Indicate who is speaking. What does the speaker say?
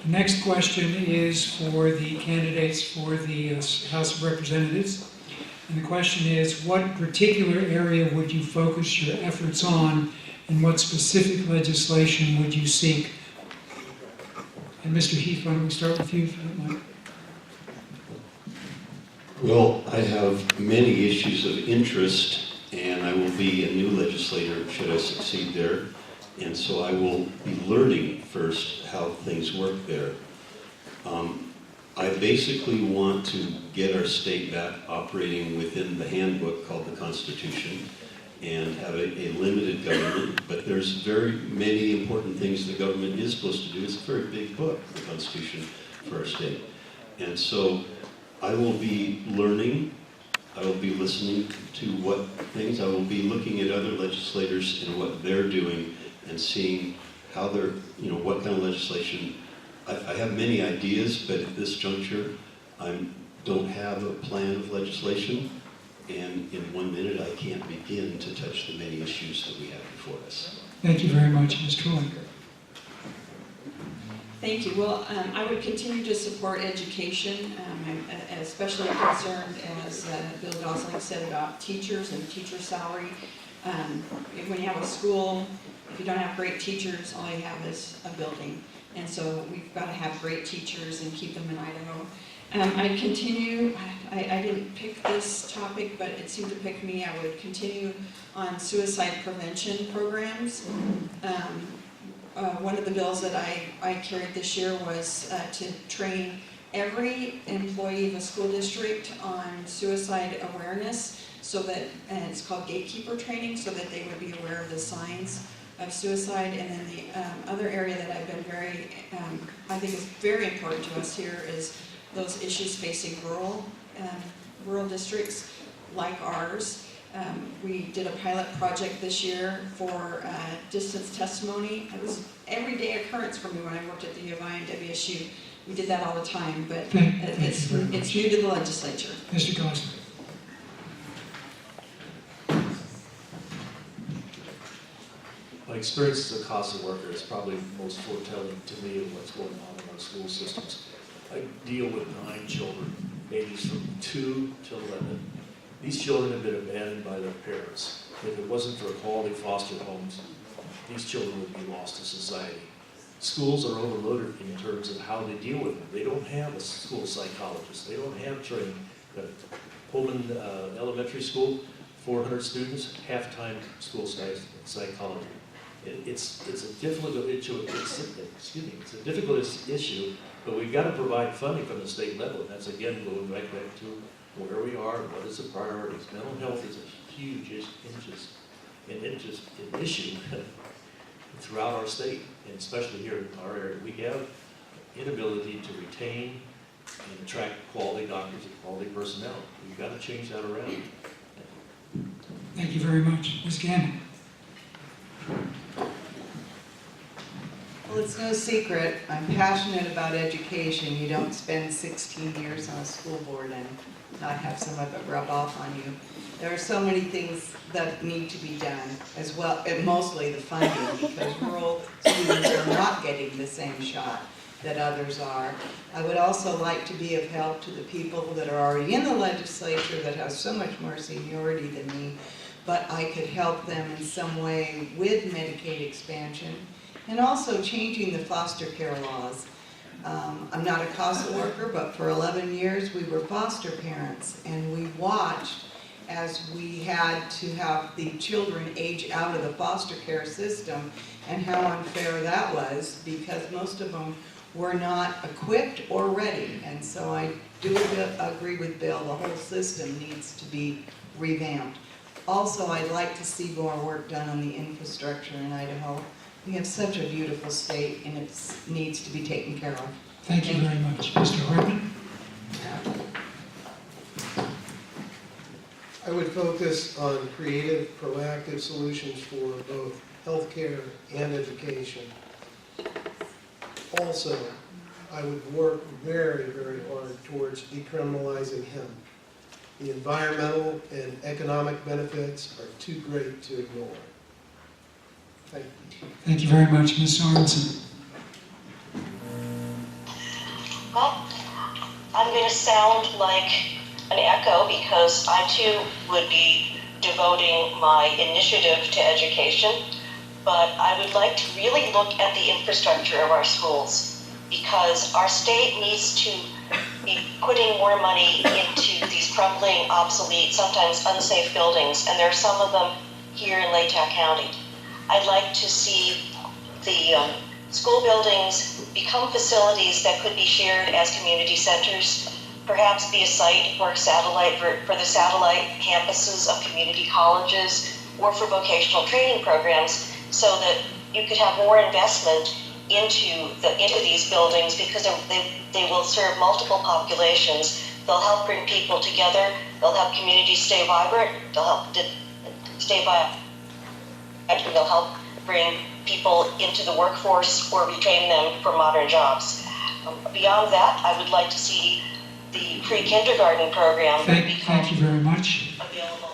Speaker 1: The next question is for the candidates for the House of Representatives. And the question is, what particular area would you focus your efforts on, and what specific legislation would you seek? And Mr. Heath, why don't we start with you, if you don't mind?
Speaker 2: Well, I have many issues of interest, and I will be a new legislator should I succeed there. And so I will be learning first how things work there. I basically want to get our state back operating within the handbook called the Constitution and have a limited government, but there's very many important things the government is supposed to do. It's a very big book, the Constitution, for our state. And so I will be learning, I will be listening to what things, I will be looking at other legislators and what they're doing and seeing how they're, what kind of legislation. I have many ideas, but at this juncture, I don't have a plan of legislation, and in 1 minute, I can't begin to touch the many issues that we have before us.
Speaker 1: Thank you very much, Ms. Troy.
Speaker 3: Thank you. Well, I would continue to support education. I'm especially concerned, as Bill Gosling said, about teachers and teacher salary. When you have a school, if you don't have great teachers, all you have is a building. And so we've got to have great teachers and keep them in Idaho. I continue, I didn't pick this topic, but it seemed to pick me. I would continue on suicide prevention programs. One of the bills that I carried this year was to train every employee of a school district on suicide awareness, so that, and it's called gatekeeper training, so that they would be aware of the signs of suicide. And then the other area that I've been very, I think is very important to us here is those issues facing rural districts like ours. We did a pilot project this year for distance testimony. It was everyday occurrence for me when I worked at the U of I and WSU. We did that all the time, but it's new to the legislature.
Speaker 1: Mr. Gosling.
Speaker 4: My experience as a CASA worker is probably most foretelling to me of what's going on in our school systems. I deal with 9 children, ages from 2 to 11. These children have been abandoned by their parents. If it wasn't for quality foster homes, these children would be lost to society. Schools are overloaded in terms of how they deal with them. They don't have a school psychologist. They don't have training. Pullman Elementary School, 400 students, half-time school psychology. It's a difficult issue. It's a difficult issue, but we've got to provide funding from the state level. And that's again going right back to where we are and what is the priorities. Mental health is a huge issue throughout our state, and especially here in our area. We have inability to retain and attract quality doctors and quality personnel. We've got to change that around.
Speaker 1: Thank you very much. Ms. Gannon.
Speaker 5: Well, it's no secret, I'm passionate about education. You don't spend 16 years on a school board and not have some of it rub off on you. There are so many things that need to be done, as well, and mostly the funding, because rural students are not getting the same shot that others are. I would also like to be of help to the people that are already in the legislature that have so much more seniority than me, but I could help them in some way with Medicaid expansion and also changing the foster care laws. I'm not a CASA worker, but for 11 years we were foster parents, and we watched as we had to have the children age out of the foster care system, and how unfair that was, because most of them were not equipped or ready. And so I do agree with Bill, the whole system needs to be revamped. Also, I'd like to see more work done on the infrastructure in Idaho. We have such a beautiful state, and it needs to be taken care of.
Speaker 1: Thank you very much. Mr. Hartman?
Speaker 6: I would focus on creative, proactive solutions for both healthcare and education. Also, I would work very, very hard towards decriminalizing hemp. The environmental and economic benefits are too great to ignore. Thank you.
Speaker 1: Thank you very much. Ms. Sorensen?
Speaker 7: Well, I'm going to sound like an echo because I too would be devoting my initiative to education, but I would like to really look at the infrastructure of our schools because our state needs to be putting more money into these crumbling, obsolete, sometimes unsafe buildings, and there are some of them here in Latah County. I'd like to see the school buildings become facilities that could be shared as community centers, perhaps be a site for for the satellite campuses of community colleges or for vocational training programs, so that you could have more investment into these buildings because they will serve multiple populations. They'll help bring people together. They'll help communities stay vibrant. They'll help stay vibrant. And they'll help bring people into the workforce or retrain them for modern jobs. Beyond that, I would like to see the pre-kindergarten program
Speaker 1: Thank you very much.
Speaker 7: available